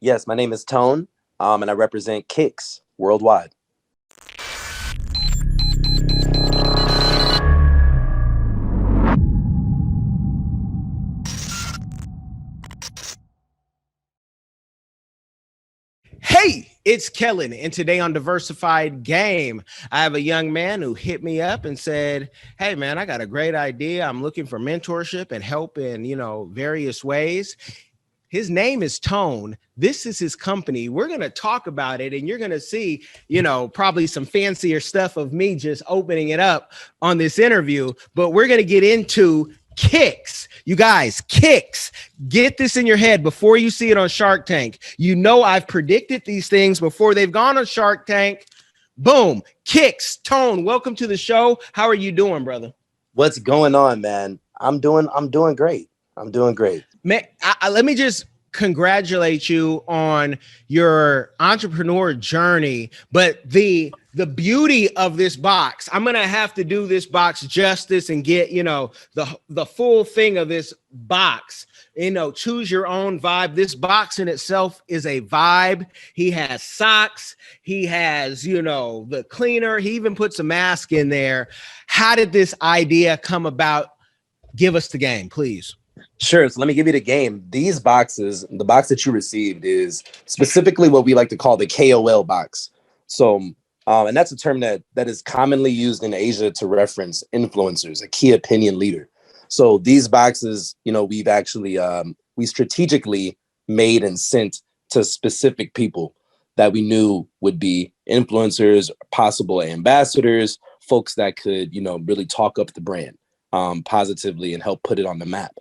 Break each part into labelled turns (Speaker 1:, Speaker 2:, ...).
Speaker 1: Yes, my name is Tone, and I represent Kickz worldwide.
Speaker 2: Hey, it's Kellen, and today on Diversified Game, I have a young man who hit me up and said, "Hey, man, I got a great idea. I'm looking for mentorship and help in various ways." His name is Tone. This is his company. We're going to talk about it, and you're going to see, probably some fancier stuff of me just opening it up on this interview. But we're going to get into Kickz. You guys, Kickz. Get this in your head before you see it on Shark Tank. You know, I've predicted these things before they've gone on Shark Tank. Boom. Kickz. Tone, welcome to the show. How are you doing, brother?
Speaker 1: What's going on, man? I'm doing great. I'm doing great.
Speaker 2: Man, let me just congratulate you on your entrepreneur journey. But the beauty of this box, I'm gonna have to do this box justice and get the full thing of this box. Choose your own vibe. This box in itself is a vibe. He has socks. He has the cleaner. He even puts a mask in there. How did this idea come about? Give us the game, please.
Speaker 1: Sure. So let me give you the game. These boxes, the box that you received is specifically what we like to call the KOL box. So, and that's a term that is commonly used in Asia to reference influencers, a key opinion leader. So these boxes, we've actually, we strategically made and sent to specific people that we knew would be influencers, possible ambassadors, folks that could, really talk up the brand positively and help put it on the map.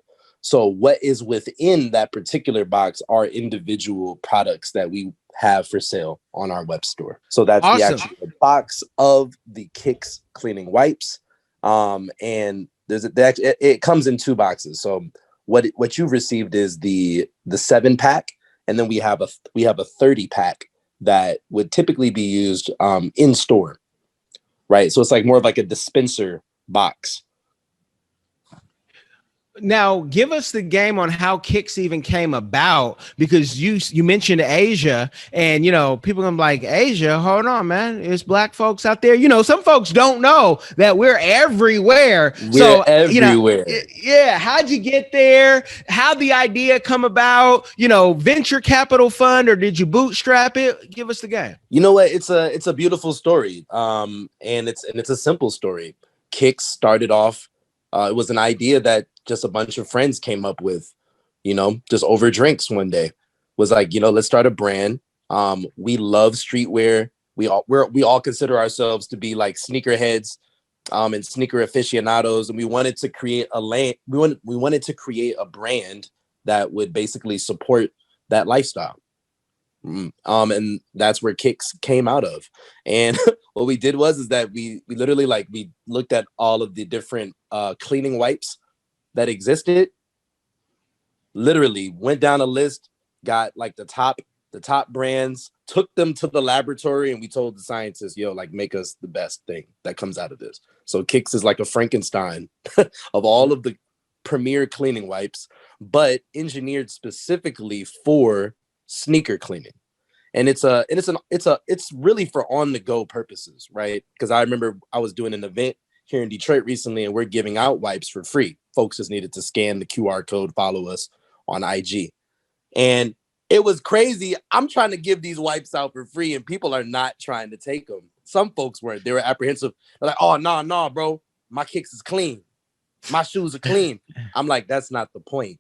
Speaker 1: So what is within that particular box are individual products that we have for sale on our web store. So that's awesome. The actual box of the Kickz cleaning wipes. And it comes in two boxes. So what you've received is the 7-pack, and then we have a 30-pack that would typically be used in store. Right. So it's like more of like a dispenser box.
Speaker 2: Now, give us the game on how Kickz even came about, because you mentioned Asia, and people gonna be like, Asia, hold on, man. There's black folks out there. Some folks don't know that we're everywhere.
Speaker 1: We're everywhere.
Speaker 2: Yeah. How'd you get there? How'd the idea come about? Venture capital fund, or did you bootstrap it? Give us the game.
Speaker 1: You know what? It's a beautiful story. And it's a simple story. Kickz started off. It was an idea that just a bunch of friends came up with, just over drinks one day. Was like, let's start a brand. We love streetwear. We all consider ourselves to be like sneakerheads, and sneaker aficionados, and we wanted to create a lane. We wanted to create a brand that would basically support that lifestyle. And that's where Kickz came out of. And what we did is that we literally we looked at all of the different cleaning wipes that existed, literally went down a list, got like the top brands, took them to the laboratory, and we told the scientists, make us the best thing that comes out of this. So Kickz is like a Frankenstein of all of the premier cleaning wipes, but engineered specifically for sneaker cleaning. And it's really for on the go purposes, right? Because I remember I was doing an event here in Detroit recently, and we're giving out wipes for free. Folks just needed to scan the QR code, follow us on IG. And it was crazy. I'm trying to give these wipes out for free, and people are not trying to take them. Some folks weren't. They were apprehensive. They're like, oh, no, bro. My Kickz is clean. My shoes are clean. I'm like, that's not the point.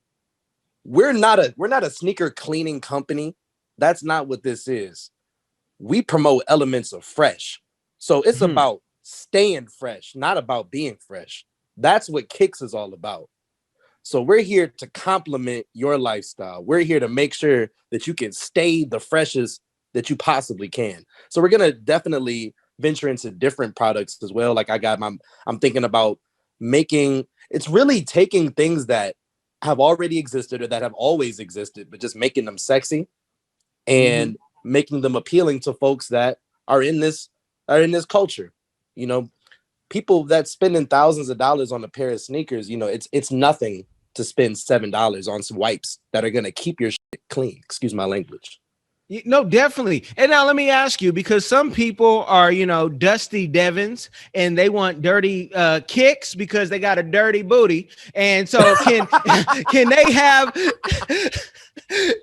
Speaker 1: We're not a sneaker cleaning company. That's not what this is. We promote elements of fresh. So it's about staying fresh, not about being fresh. That's what Kickz is all about. So we're here to complement your lifestyle. We're here to make sure that you can stay the freshest that you possibly can. So we're going to definitely venture into different products as well. Like I'm thinking about it's really taking things that have already existed or that have always existed, but just making them sexy and making them appealing to folks that are in this culture. People that spending thousands of dollars on a pair of sneakers, it's nothing to spend $7 on some wipes that are going to keep your shit clean. Excuse my language.
Speaker 2: No, definitely. And now let me ask you, because some people are, dusty Devons and they want dirty kicks because they got a dirty booty. And so can they have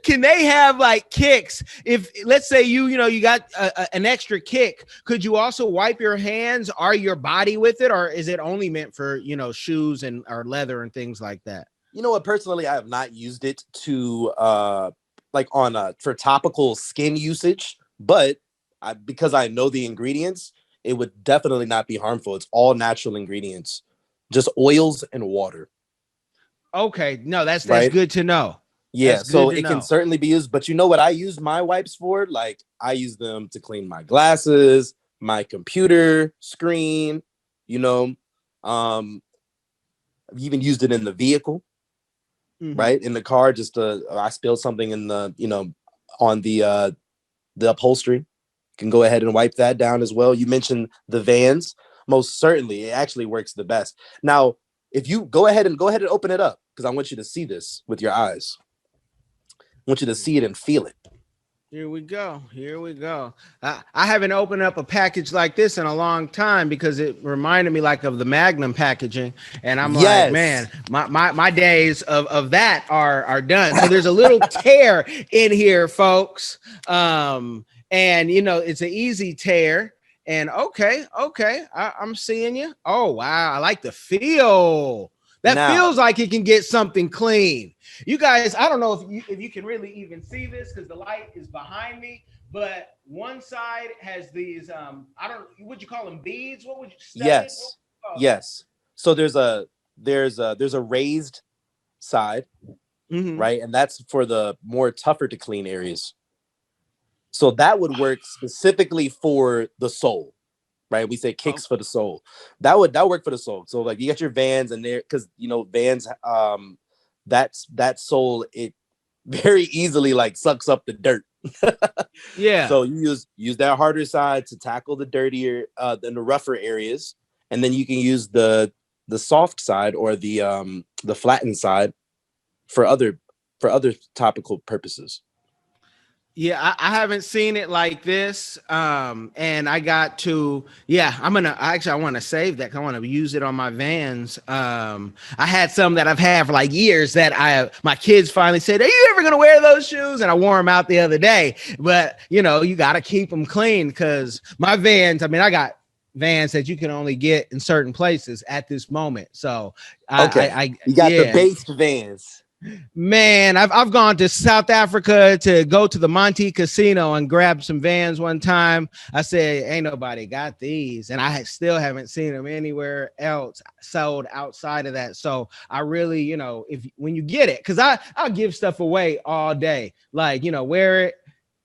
Speaker 2: can they have like kicks? If let's say you got an extra kick, could you also wipe your hands or your body with it, or is it only meant for shoes and or leather and things like that?
Speaker 1: You know what? Personally, I have not used it to like on for topical skin usage, but because I know the ingredients, it would definitely not be harmful. It's all natural ingredients, just oils and water,
Speaker 2: Okay, no, that's
Speaker 1: right?
Speaker 2: good to know.
Speaker 1: Yeah,
Speaker 2: That's
Speaker 1: so
Speaker 2: good to
Speaker 1: it can
Speaker 2: know.
Speaker 1: certainly be used, but you know what I use my wipes for? Like I use them to clean my glasses, my computer screen, you know. Um, I've even used it in the vehicle,
Speaker 2: Mhm.
Speaker 1: right? In the car, just I spilled something in the, on the upholstery. Can go ahead and wipe that down as well. You mentioned the Vans. Most certainly, it actually works the best. Now, if you go ahead and open it up, because I want you to see this with your eyes. I want you to see it and feel it.
Speaker 2: Here we go. Here we go. I haven't opened up a package like this in a long time because it reminded me like of the Magnum packaging. And I'm like,
Speaker 1: Yes.
Speaker 2: man, my days of that are done. So there's a little tear in here, folks. And it's an easy tear. And okay, I'm seeing you. Oh wow, I like the feel. That
Speaker 1: Now,
Speaker 2: feels like it can get something clean. You guys, I don't know if you can really even see this because the light is behind me, but one side has these I don't, would you call them beads? What would you studded? What
Speaker 1: yes,
Speaker 2: would you call
Speaker 1: yes. So there's a raised side,
Speaker 2: them? Mm-hmm.
Speaker 1: right, and that's for the more tougher to clean areas. So that would work specifically for the soul, right? We say
Speaker 2: Oh,
Speaker 1: kicks for the soul. That would work for the soul. So like you got your Vans and there, because Vans, that soul, it very easily like sucks up the dirt.
Speaker 2: yeah.
Speaker 1: So you use that harder side to tackle the dirtier than the rougher areas, and then you can use the soft side or the flattened side for other topical purposes.
Speaker 2: Yeah, I haven't seen it like this. And I got to, yeah, I want to save that. I want to use it on my Vans. I had some that I've had for like years that my kids finally said, "Are you ever going to wear those shoes?" And I wore them out the other day, but you got to keep them clean because my Vans, I mean, I got Vans that you can only get in certain places at this moment. So
Speaker 1: Okay, you got the
Speaker 2: yeah.
Speaker 1: based Vans.
Speaker 2: Man, I've gone to South Africa to go to the Monte Casino and grab some Vans one time. I said, "Ain't nobody got these," and still haven't seen them anywhere else sold outside of that. So I really, if when you get it, because I'll give stuff away all day, like wear it.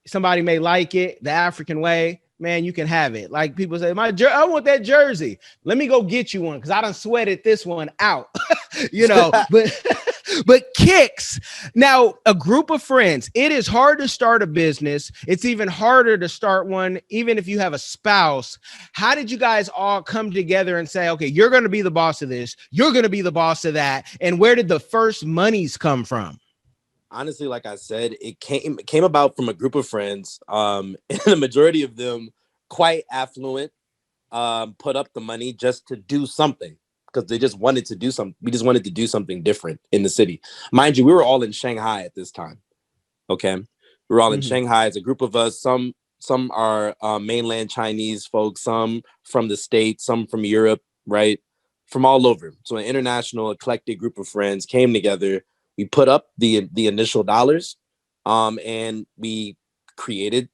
Speaker 2: Somebody may like it the African way. Man, you can have it. Like people say, I want that jersey. Let me go get you one because I done sweated this one out. But but Kickz. Now, a group of friends, it is hard to start a business. It's even harder to start one, even if you have a spouse. How did you guys all come together and say, okay, you're going to be the boss of this, you're going to be the boss of that? And where did the first monies come from?
Speaker 1: Honestly, like I said, it came about from a group of friends, and the majority of them quite affluent, put up the money just to do something because they just wanted to do something. We just wanted to do something different in the city. Mind you, we were all in Shanghai at this time. Okay, we were all in
Speaker 2: Mhm.
Speaker 1: Shanghai as a group of us. Some are mainland Chinese folks, some from the States, some from Europe, right? From all over. So an international eclectic group of friends came together. We put up the initial dollars, and we created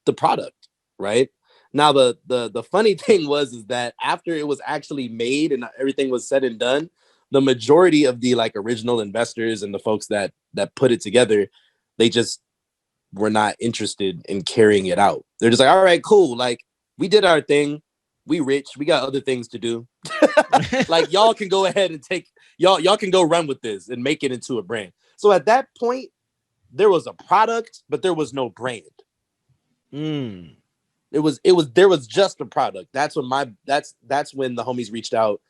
Speaker 1: the product, right? Now the funny thing was is that after it was actually made and everything was said and done, the majority of the like original investors and the folks that put it together, they just were not interested in carrying it out. They're just like, all right, cool. Like we did our thing. We rich. We got other things to do. Like y'all can go ahead and take y'all can go run with this and make it into a brand. So at that point, there was a product, but there was no brand.
Speaker 2: Mm.
Speaker 1: It was there was just a product. That's when the homies reached out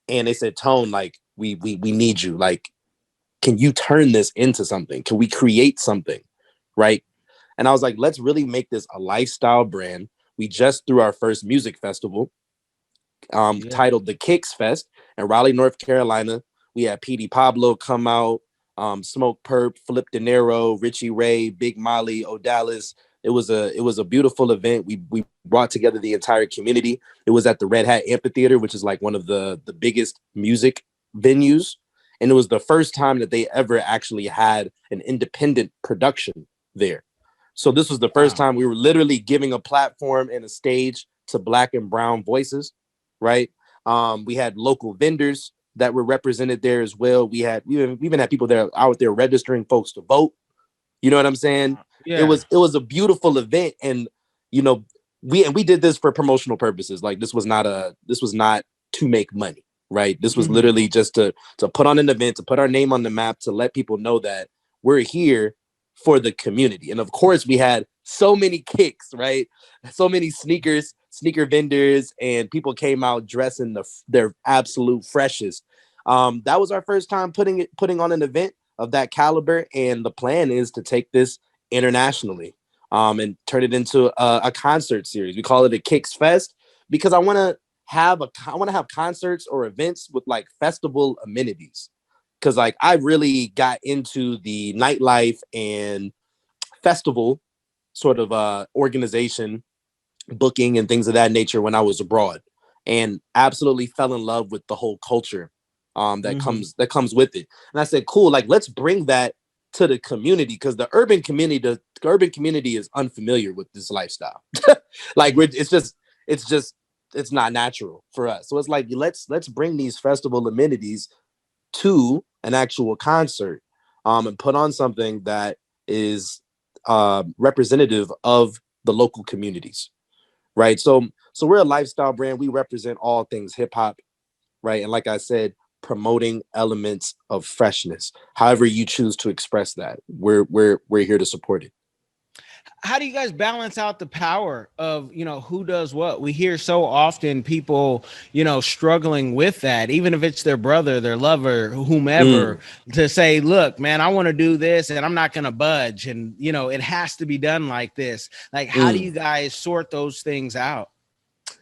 Speaker 1: and they said, Tone, like we need you. Like, can you turn this into something? Can we create something? Right. And I was like, let's really make this a lifestyle brand. We just threw our first music festival,
Speaker 2: Yeah.
Speaker 1: titled the Kickz Fest in Raleigh, North Carolina. We had PD Pablo come out, Smoke Perp, Flip De Niro, Richie Ray, Big Molly, O'Dallas. It was a beautiful event. We brought together the entire community. It was at the Red Hat Amphitheater, which is like one of the biggest music venues. And it was the first time that they ever actually had an independent production there. So this was the first
Speaker 2: Wow.
Speaker 1: time we were literally giving a platform and a stage to Black and brown voices, right? We had local vendors that were represented there as well. We even had people there out there registering folks to vote. You know what I'm saying? It
Speaker 2: Yeah.
Speaker 1: was it was a beautiful event, and you know we did this for promotional purposes. Like this was not to make money, right? This was
Speaker 2: Mhm.
Speaker 1: literally just to put on an event, to put our name on the map, to let people know that we're here for the community. And of course, we had so many kicks, right? So many sneaker vendors, and people came out dressing their absolute freshest. That was our first time putting on an event of that caliber, and the plan is to take this internationally, and turn it into a concert series. We call it a Kickz Fest because I want to have concerts or events with like festival amenities. Because like I really got into the nightlife and festival sort of organization, booking and things of that nature when I was abroad, and absolutely fell in love with the whole culture
Speaker 2: Mhm.
Speaker 1: that comes with it. And I said, cool, like let's bring that to the community, because the urban community is unfamiliar with this lifestyle. Like it's just it's not natural for us. So it's like let's bring these festival amenities to an actual concert, and put on something that is representative of the local communities, right? So we're a lifestyle brand. We represent all things hip hop, right? And like I said, promoting elements of freshness. However you choose to express that, we're here to support it.
Speaker 2: How do you guys balance out the power of, who does what? We hear so often people, struggling with that, even if it's their brother, their lover, whomever,
Speaker 1: Mm,
Speaker 2: to say, look, man, I want to do this and I'm not going to budge. And, it has to be done like this. Like, how do
Speaker 1: mm.
Speaker 2: you guys sort those things out?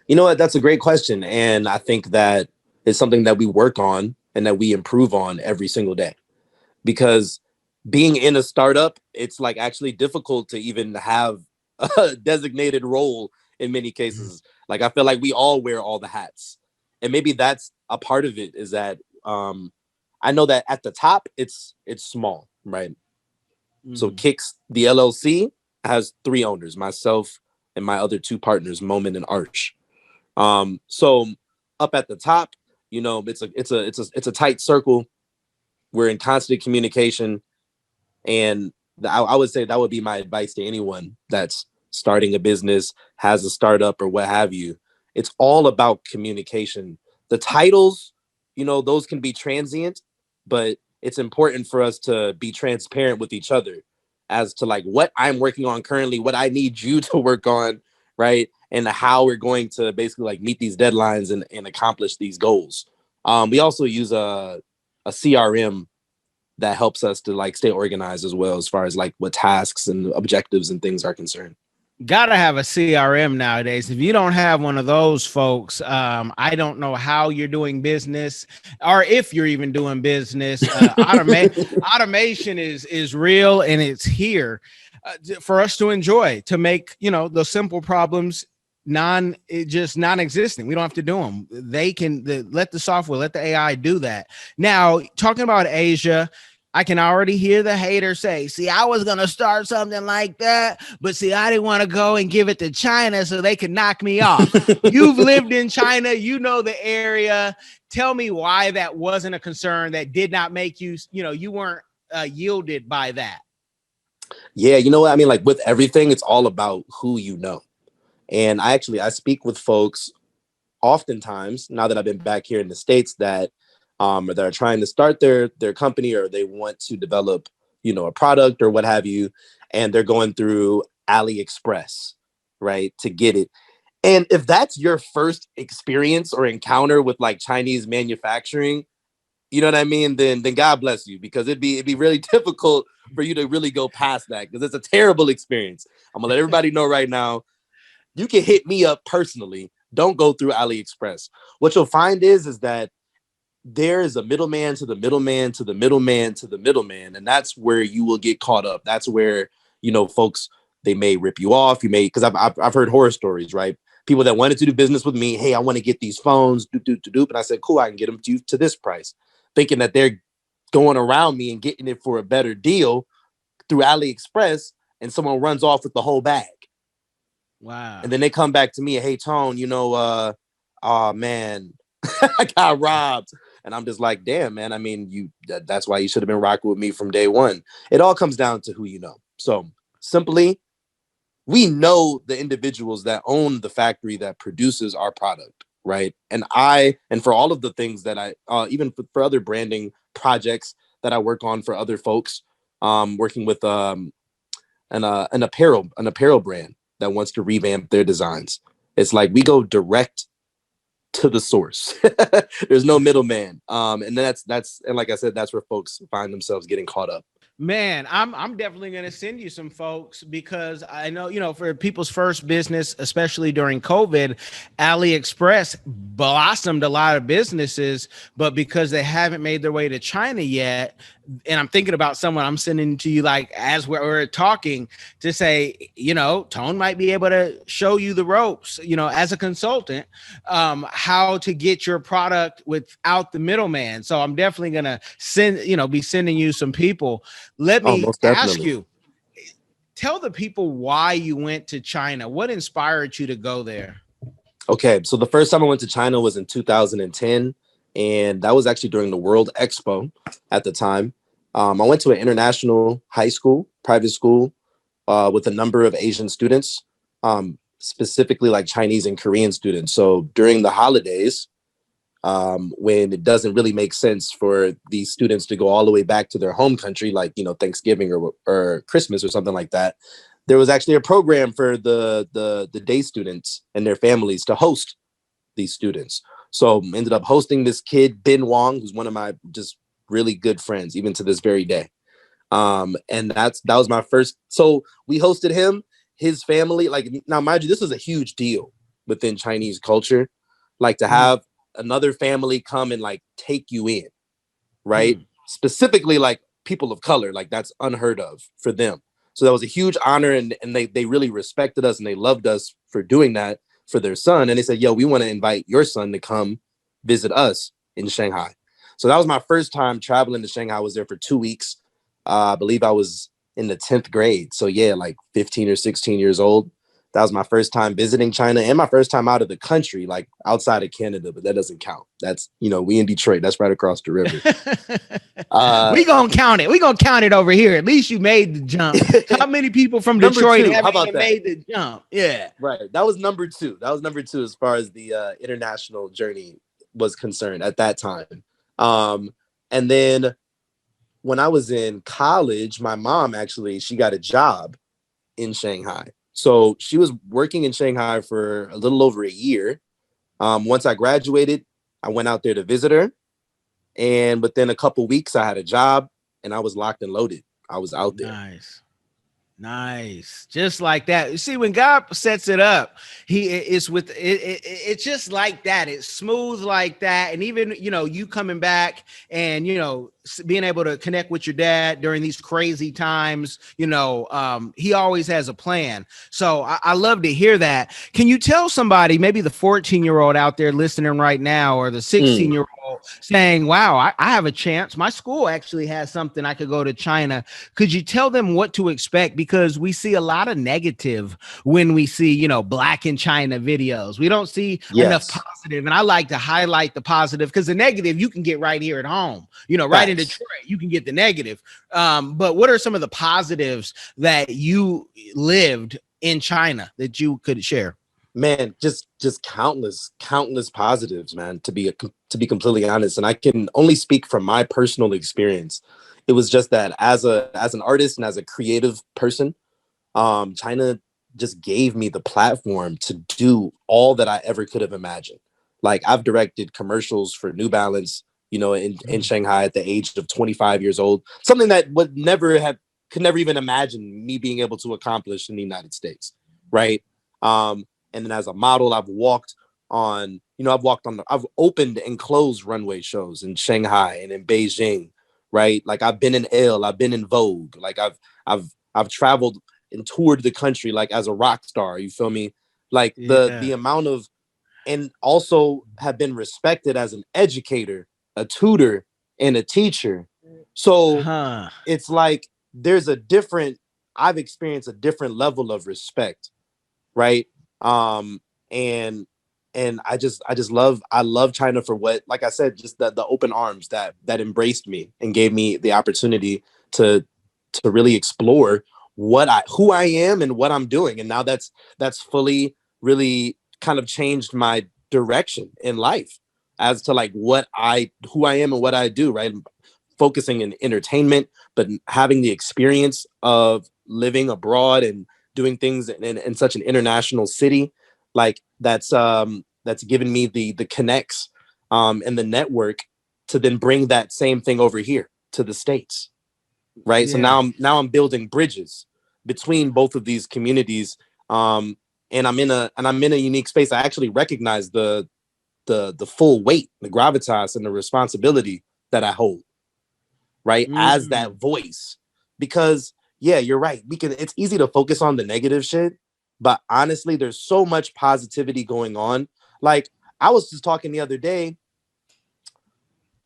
Speaker 1: You know what? That's a great question, and I think that is something that we work on and that we improve on every single day. Because being in a startup, it's like actually difficult to even have a designated role in many cases. Like I feel like we all wear all the hats. And maybe that's a part of it, is that I know that at the top it's small, right? So
Speaker 2: Mhm.
Speaker 1: Kickz, the LLC, has three owners, myself and my other two partners, Moment and Arch. So up at the top, it's a tight circle. We're in constant communication, and I would say that would be my advice to anyone that's starting a business, has a startup, or what have you. It's all about communication. The titles, those can be transient, but it's important for us to be transparent with each other as to like what I'm working on currently, what I need you to work on, right? And how we're going to basically like meet these deadlines and accomplish these goals. We also use a CRM that helps us to like stay organized as well, as far as like what tasks and objectives and things are concerned.
Speaker 2: Gotta have a CRM nowadays. If you don't have one of those, folks, I don't know how you're doing business, or if you're even doing business. Automation is real, and it's here for us to enjoy, to make the simple problems just non-existent. We don't have to do them. They can let the software, let the AI do that. Now, talking about Asia, I can already hear the haters say, see, I was going to start something like that, but see, I didn't want to go and give it to China so they could knock me off. You've lived in China, you know the area. Tell me why that wasn't a concern, that did not make you, you weren't yielded by that.
Speaker 1: Yeah, you know what I mean? Like with everything, it's all about who you know. And I speak with folks oftentimes, now that I've been back here in the States, that are trying to start their company, or they want to develop, a product or what have you, and they're going through AliExpress, right, to get it. And if that's your first experience or encounter with like Chinese manufacturing, you know what I mean, then God bless you, because it'd be really difficult for you to really go past that, because it's a terrible experience. I'm gonna let everybody know right now. You can hit me up personally. Don't go through AliExpress. What you'll find is that there is a middleman to the middleman to the middleman to the middleman, and that's where you will get caught up. That's where, folks, they may rip you off. You may, because I've heard horror stories, right? People that wanted to do business with me. Hey, I want to get these phones, and I said, cool, I can get them to you to this price, thinking that they're going around me and getting it for a better deal through AliExpress, and someone runs off with the whole bag.
Speaker 2: Wow.
Speaker 1: And then they come back to me, hey, Tone, oh man, I got robbed. And I'm just like, damn, man. I mean, that's why you should have been rocking with me from day one. It all comes down to who you know. So simply, we know the individuals that own the factory that produces our product, right? And for all of the things that I, even for other branding projects that I work on for other folks, working with an apparel brand that wants to revamp their designs. It's like we go direct to the source. There's no middleman. And and like I said, that's where folks find themselves getting caught up.
Speaker 2: Man, I'm definitely going to send you some folks, because I know, for people's first business, especially during COVID, AliExpress blossomed a lot of businesses, but because they haven't made their way to China yet, and I'm thinking about someone I'm sending to you, like, as we're talking, to say, Tone might be able to show you the ropes, as a consultant, how to get your product without the middleman. So I'm definitely going to be sending you some people. Let me
Speaker 1: Most
Speaker 2: ask
Speaker 1: definitely.
Speaker 2: you, tell the people why you went to China. What inspired you to go there?
Speaker 1: Okay, so the first time I went to China was in 2010, and that was actually during the World Expo at the time. I went to an international high school, private school, with a number of Asian students, specifically like Chinese and Korean students. So during the holidays, when it doesn't really make sense for these students to go all the way back to their home country, like, Thanksgiving or Christmas or something like that, there was actually a program for the day students and their families to host these students. So ended up hosting this kid, Ben Wong, who's one of my just really good friends, even to this very day. And that was my first. So we hosted him, his family. Like, now, mind you, this was a huge deal within Chinese culture, like to have another family come and like take you in, right? Specifically, like people of color, like that's unheard of for them. So that was a huge honor, and they really respected us and they loved us for doing that for their son. And they said, yo, we want to invite your son to come visit us in Shanghai. So that was my first time traveling to Shanghai. I was there for 2 weeks. I believe I was in the 10th grade. So yeah, like 15 or 16 years old. That was my first time visiting China and my first time out of the country, like outside of Canada, but that doesn't count. That's, we in Detroit. That's right across the river.
Speaker 2: We gonna count it. We gonna count it over here. At least you made the jump. How many people from
Speaker 1: Number
Speaker 2: Detroit
Speaker 1: two, how
Speaker 2: haven't
Speaker 1: about
Speaker 2: even
Speaker 1: that?
Speaker 2: made the jump? Yeah.
Speaker 1: Right. That was number two. That was number two as far as the international journey was concerned at that time. And then when I was in college, my mom actually, she got a job in Shanghai. So she was working in Shanghai for a little over a year. Once I graduated, I went out there to visit her. And within a couple weeks, I had a job and I was locked and loaded. I was out there.
Speaker 2: Nice. Just like that. You see, when God sets it up, he is with it, it's just like that. It's smooth like that. And even, you coming back and, being able to connect with your dad during these crazy times, he always has a plan. So I love to hear that. Can you tell somebody, maybe the 14-year-old out there listening right now, or the 16-year-old saying, wow, I have a chance. My school actually has something. I could go to China. Could you tell them what to expect? Because we see a lot of negative when we see, Black in China videos. We don't see enough positive. And I like to highlight the positive, because the negative you can get right here at home, right in Detroit, you can get the negative. But what are some of the positives that you lived in China that you could share?
Speaker 1: Man, just countless positives, man, to be completely honest. And I can only speak from my personal experience. It was just that as an artist and as a creative person, China just gave me the platform to do all that I ever could have imagined. Like, I've directed commercials for New Balance, in Shanghai at the age of 25 years old, something that could never even imagine me being able to accomplish in the United States. Right. And then as a model, I've opened and closed runway shows in Shanghai and in Beijing, right? Like I've been in Elle, I've been in Vogue, like I've traveled and toured the country like as a rock star. You feel me? Like the amount of, and also have been respected as an educator, a tutor, and a teacher. So it's like I've experienced a different level of respect, right? And I love China for what, like I said, just the open arms that embraced me and gave me the opportunity to really explore who I am and what I'm doing. And now that's fully really kind of changed my direction in life as to like who I am and what I do, right? Focusing in entertainment, but having the experience of living abroad and doing things in such an international city, like that's given me the connects and the network to then bring that same thing over here to the States, right? So now I'm building bridges between both of these communities, and I'm in a unique space. I actually recognize the full weight, the gravitas, and the responsibility that I hold, right, as that voice. Because yeah, you're right. It's easy to focus on the negative shit, but honestly, there's so much positivity going on. Like I was just talking the other day,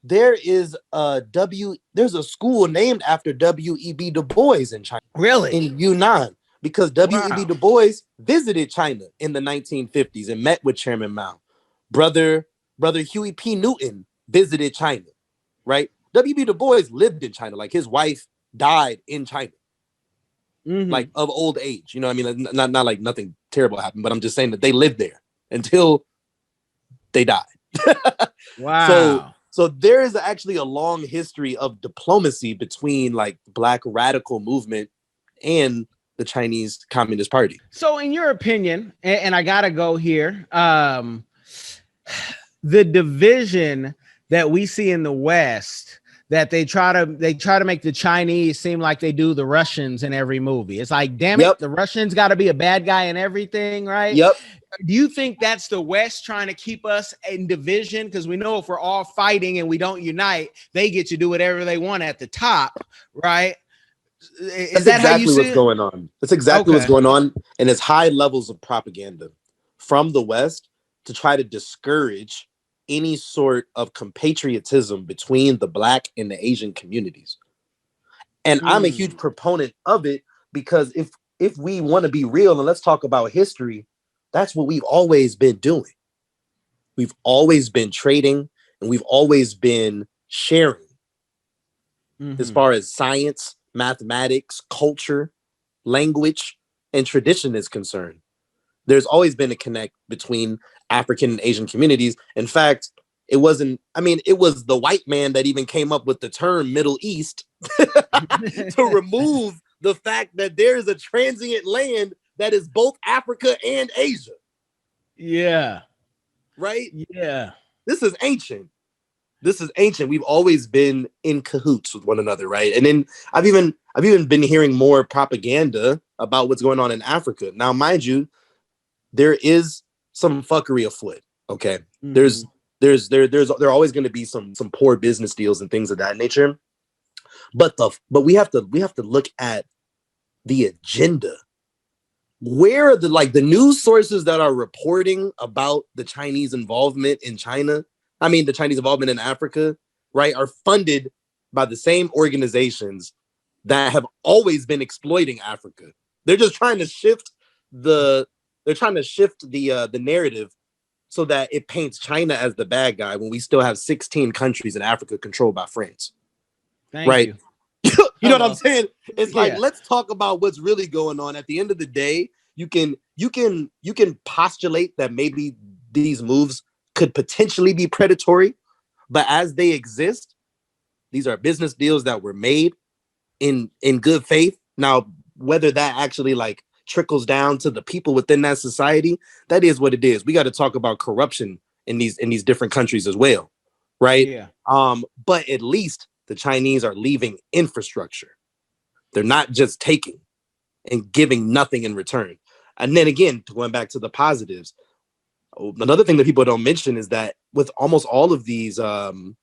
Speaker 1: there's a school named after W.E.B. Du Bois in China.
Speaker 2: Really?
Speaker 1: In Yunnan, because W.E.B. Du Bois visited China in the 1950s and met with Chairman Mao. Brother Huey P. Newton visited China, right? W.E.B. Du Bois lived in China. Like his wife died in China, like of old age. You know what I mean? Like, not like nothing terrible happened, but I'm just saying that they lived there until they died.
Speaker 2: Wow.
Speaker 1: So there is actually a long history of diplomacy between like the Black radical movement and the Chinese Communist Party.
Speaker 2: So in your opinion, and I gotta go here, the division that we see in the West, that they try to make the Chinese seem like they do the Russians in every movie. It's like, damn it, the Russians got to be a bad guy in everything, right?
Speaker 1: Yep.
Speaker 2: Do you think that's the West trying to keep us in division? Because we know if we're all fighting and we don't unite, they get to do whatever they want at the top, right?
Speaker 1: That's exactly what's going on. That's exactly what's going on. And it's high levels of propaganda from the West to try to discourage any sort of compatriotism between the Black and the Asian communities. And I'm a huge proponent of it, because if we want to be real and let's talk about history, that's what we've always been doing. We've always been trading and we've always been sharing as far as science, mathematics, culture, language, and tradition is concerned. There's always been a connect between African and Asian communities. In fact, it was the white man that even came up with the term Middle East to remove the fact that there is a transient land that is both Africa and Asia.
Speaker 2: Yeah.
Speaker 1: Right?
Speaker 2: Yeah.
Speaker 1: This is ancient. We've always been in cahoots with one another, right? And then I've even been hearing more propaganda about what's going on in Africa. Now, mind you, there is some fuckery afoot. Okay. There are always going to be some poor business deals and things of that nature. But we have to look at the agenda. Where are the news sources that are reporting about the Chinese involvement in China? I mean, the Chinese involvement in Africa, right, are funded by the same organizations that have always been exploiting Africa. They're just trying to shift the narrative so that it paints China as the bad guy when we still have 16 countries in Africa controlled by France.
Speaker 2: Thank you.
Speaker 1: You know what I'm saying? It's like, let's talk about what's really going on. At the end of the day, you can postulate that maybe these moves could potentially be predatory, but as they exist, these are business deals that were made in good faith. Now, whether that actually trickles down to the people within that society, that is what it is. We got to talk about corruption in these different countries as well. right?
Speaker 2: Yeah.
Speaker 1: But at least the Chinese are leaving infrastructure. They're not just taking and giving nothing in return. And then again, going back to the positives, another thing that people don't mention is that with almost all of these in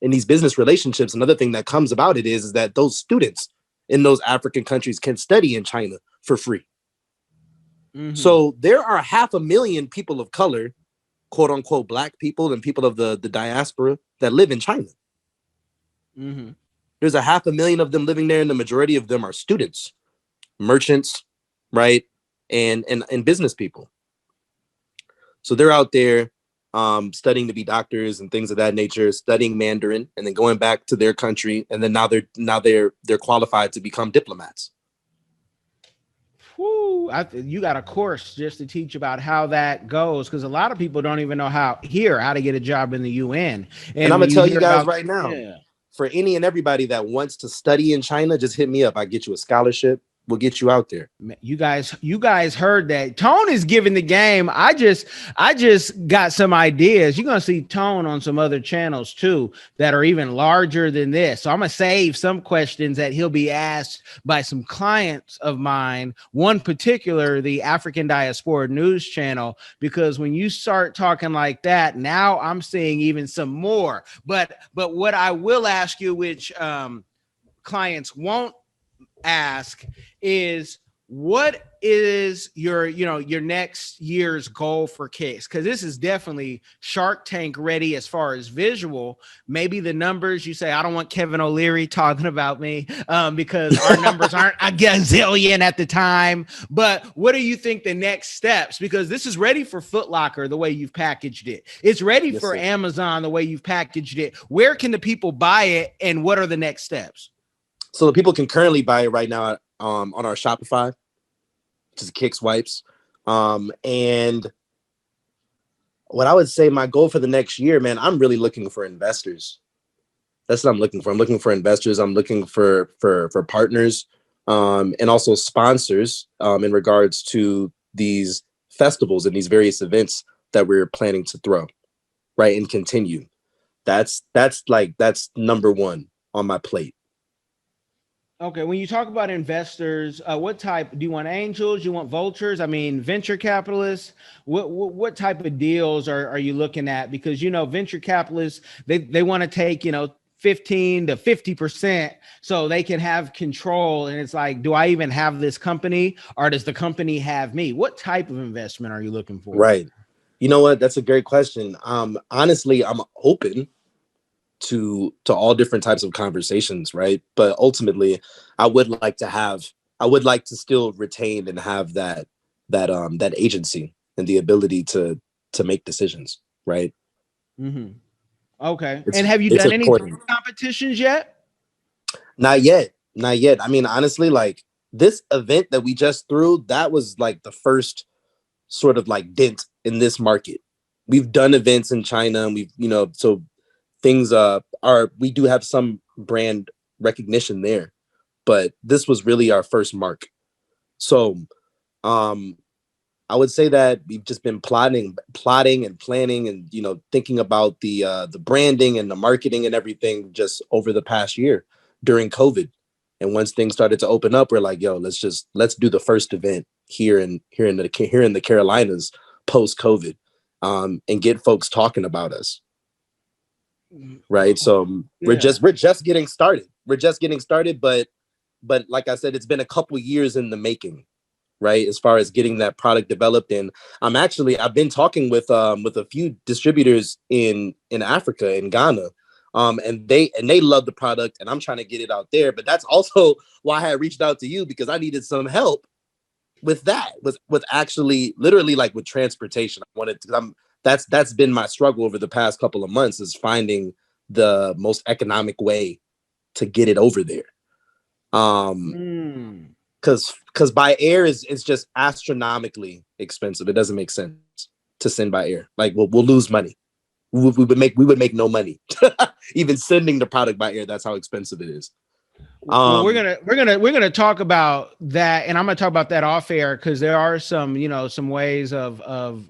Speaker 1: these business relationships, another thing that comes about it is that those students in those African countries can study in China for free. Mm-hmm. So there are 500,000 people of color, quote unquote, black people and people of the diaspora that live in China. Mm-hmm. There's 500,000 of them living there, and the majority of them are students, merchants, right? And business people. So they're out there studying to be doctors and things of that nature, studying Mandarin, and then going back to their country, and then now they're qualified to become diplomats.
Speaker 2: Whoo, you got a course just to teach about how that goes, because a lot of people don't even know how to get a job in the UN.
Speaker 1: And I'm gonna tell you guys right now, for any and everybody that wants to study in China, just hit me up. I get you a scholarship. We'll get you out there.
Speaker 2: You guys heard that. Tone is giving the game. I just got some ideas. You're gonna see Tone on some other channels too that are even larger than this. So I'm gonna save some questions that he'll be asked by some clients of mine. One particular, the African Diaspora News Channel, because when you start talking like that, now I'm seeing even some more. But what I will ask you, which clients won't ask, is what is your next year's goal for Kickz? Because this is definitely Shark Tank ready as far as visual. Maybe the numbers, you say, I don't want Kevin O'Leary talking about me because our numbers aren't a gazillion at the time. But what do you think the next steps? Because this is ready for Foot Locker the way you've packaged it. It's ready for Amazon the way you've packaged it. Where can the people buy it, and what are the next steps?
Speaker 1: So the people can currently buy it right now on our Shopify, which is Kickz Wipes. And what I would say, my goal for the next year, man, I'm really looking for investors. That's what I'm looking for. I'm looking for investors. I'm looking for partners, and also sponsors in regards to these festivals and these various events that we're planning to throw, right, and continue. That's number one on my plate.
Speaker 2: Okay, when you talk about investors, what type do you want? Angels? You want vultures? I mean, venture capitalists. What type of deals are you looking at? Because venture capitalists, they want to take 15 to 50% so they can have control. And it's like, do I even have this company, or does the company have me? What type of investment are you looking for?
Speaker 1: Right. You know what? That's a great question. Honestly, I'm open to all different types of conversations, right? But ultimately, I would like to still retain and have that agency and the ability to make decisions, right?
Speaker 2: Mm-hmm. Okay. And have you done any competitions yet?
Speaker 1: Not yet. I mean, honestly, like this event that we just threw, that was like the first sort of like dent in this market. We've done events in China, and we've, so things we do have some brand recognition there, but this was really our first mark. So I would say that we've just been plotting and planning and thinking about the branding and the marketing and everything just over the past year during COVID. And once things started to open up, we're like, yo, let's do the first event here in the Carolinas post COVID, and get folks talking about us. Right. So we're just getting started. But like I said, it's been a couple years in the making, right? As far as getting that product developed. And I've been talking with a few distributors in Africa, in Ghana. And they love the product, and I'm trying to get it out there. But that's also why I had reached out to you, because I needed some help with that, with actually literally like with transportation. I wanted to, that's been my struggle over the past couple of months, is finding the most economic way to get it over there. Because by air is just astronomically expensive. It doesn't make sense to send by air. Like we'll lose money. We would make no money. Even sending the product by air, that's how expensive it is.
Speaker 2: Well, we're gonna talk about that, and I'm gonna talk about that off air, because there are some some ways of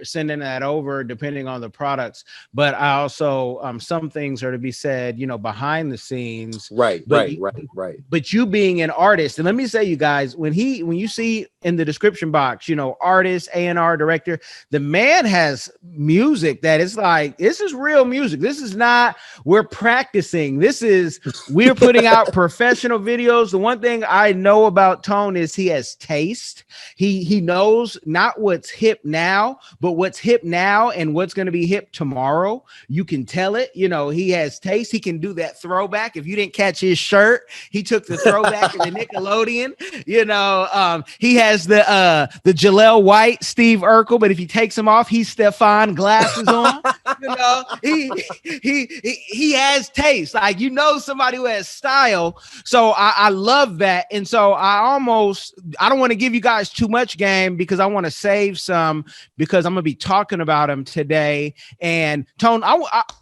Speaker 2: sending that over depending on the products. But I also, some things are to be said, you know, behind the scenes.
Speaker 1: Right.
Speaker 2: But you being an artist, and let me say, you guys, when you see in the description box, you know, artist, A&R director, the man has music that is like, this is real music. This is not, we're practicing. We're putting out professional videos. The one thing I know about Tone is he has taste. He knows not what's hip now, but what's hip now and what's going to be hip tomorrow. You can tell it. You know, he has taste. He can do that throwback. If you didn't catch his shirt, he took the throwback in the Nickelodeon. You know, he has the Jaleel White, Steve Urkel, but if he takes them off, he's Stefan glasses on. You know, he has taste. Like, you know, somebody who has style. So I love that. And so I don't want to give you guys too much game because I want to save some, because I'm going to be talking about him today. And Tone,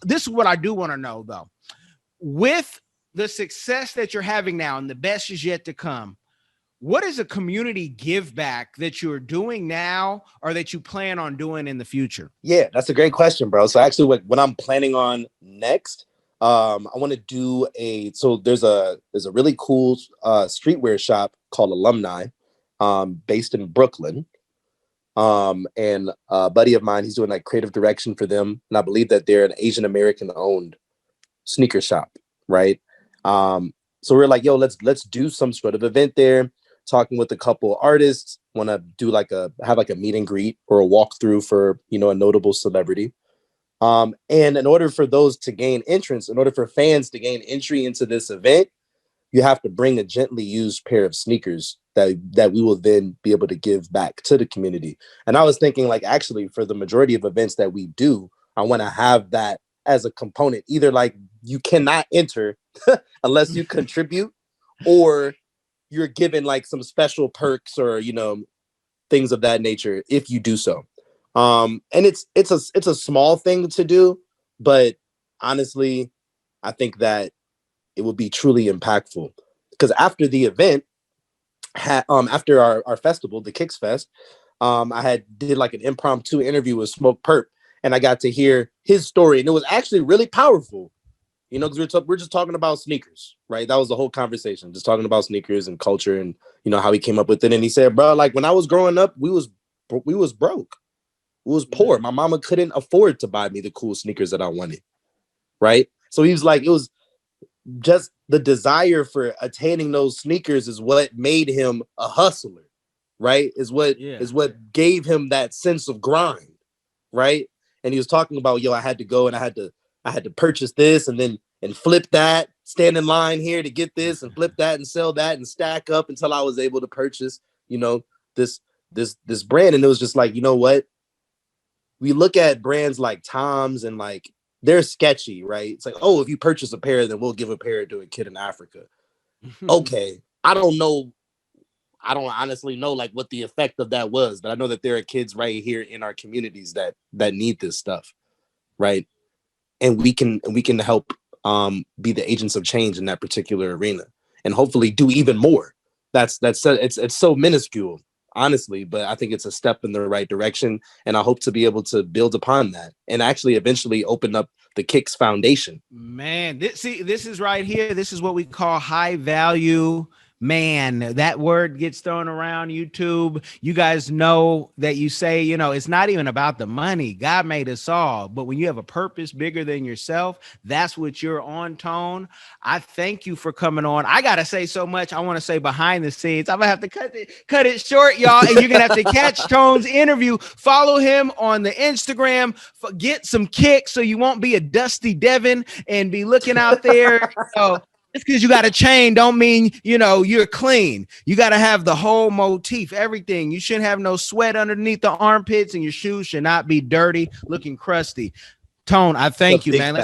Speaker 2: this is what I do want to know though. With the success that you're having now and the best is yet to come, what is a community give back that you're doing now or that you plan on doing in the future?
Speaker 1: Yeah, that's a great question, bro. So actually what I'm planning on next, I want to do there's a really cool streetwear shop called Alumni, based in Brooklyn. And a buddy of mine, he's doing like creative direction for them. And I believe that they're an Asian American owned sneaker shop, right? So we're like, yo, let's do some sort of event there. Talking with a couple artists, want to do have a meet and greet or a walkthrough for, you know, a notable celebrity. And in order for those to gain entrance, in order for fans to gain entry into this event, you have to bring a gently used pair of sneakers that we will then be able to give back to the community. And I was thinking, like, actually, for the majority of events that we do, I want to have that as a component. Either like you cannot enter unless you contribute, or you're given like some special perks or, you know, things of that nature if you do so. And it's a small thing to do, but honestly, I think that it will be truly impactful, because after the event, after our festival, the Kickz Fest, I did like an impromptu interview with Smoke Perp, and I got to hear his story, and it was actually really powerful. You know, because we're just talking about sneakers, right? That was the whole conversation, just talking about sneakers and culture, and you know how he came up with it. And he said, "Bro, like when I was growing up, we was broke, we was poor. My mama couldn't afford to buy me the cool sneakers that I wanted, right?" So he was like, it was just the desire for attaining those sneakers is what made him a hustler, right? Is what gave him that sense of grind, right? And he was talking about, yo, I had to go and I had to purchase this and flip that, stand in line here to get this and flip that and sell that and stack up until I was able to purchase, you know, this brand. And it was just like, you know what? We look at brands like Tom's and like, they're sketchy, right? It's like, oh, if you purchase a pair, then we'll give a pair to a kid in Africa. Okay. I don't know. I don't honestly know like what the effect of that was, but I know that there are kids right here in our communities that need this stuff, right? And we can help be the agents of change in that particular arena, and hopefully do even more. It's so minuscule, honestly, but I think it's a step in the right direction, and I hope to be able to build upon that and actually eventually open up the Kickz Foundation.
Speaker 2: Man, this is right here. This is what we call high value. Man, that word gets thrown around YouTube. You guys know that you say, you know, it's not even about the money. God made us all. But when you have a purpose bigger than yourself, that's what you're on, Tone. I thank you for coming on. I got to say so much. I want to say behind the scenes. I'm going to have to cut it short, y'all. And you're going to have to catch Tone's interview. Follow him on the Instagram. Get some kicks so you won't be a Dusty Devin and be looking out there. Just because you got a chain don't mean, you know, you're clean. You got to have the whole motif, everything. You shouldn't have no sweat underneath the armpits, and your shoes should not be dirty, looking crusty. Tone, I thank you, man.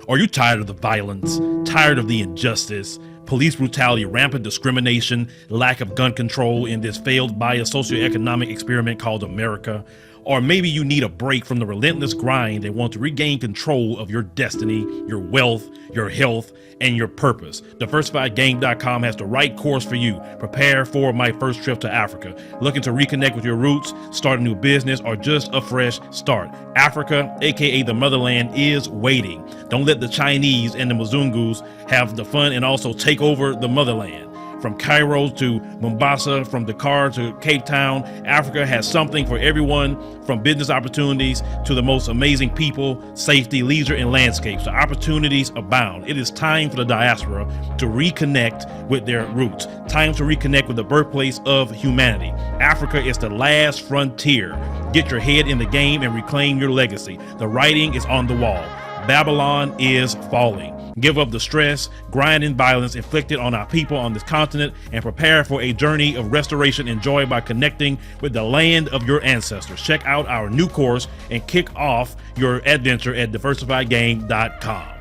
Speaker 3: Are you tired of the violence, tired of the injustice, police brutality, rampant discrimination, lack of gun control in this failed bias socioeconomic experiment called America? Or maybe you need a break from the relentless grind and want to regain control of your destiny, your wealth, your health, and your purpose. Diversifiedgame.com has the right course for you. Prepare for my first trip to Africa. Looking to reconnect with your roots, start a new business, or just a fresh start. Africa, aka the motherland, is waiting. Don't let the Chinese and the Mzungus have the fun and also take over the motherland. From Cairo to Mombasa, from Dakar to Cape Town, Africa has something for everyone, from business opportunities to the most amazing people, safety, leisure, and landscapes. The opportunities abound. It is time for the diaspora to reconnect with their roots. Time to reconnect with the birthplace of humanity. Africa is the last frontier. Get your head in the game and reclaim your legacy. The writing is on the wall. Babylon is falling. Give up the stress, grind, and violence inflicted on our people on this continent and prepare for a journey of restoration enjoyed by connecting with the land of your ancestors. Check out our new course and kick off your adventure at diversifiedgame.com.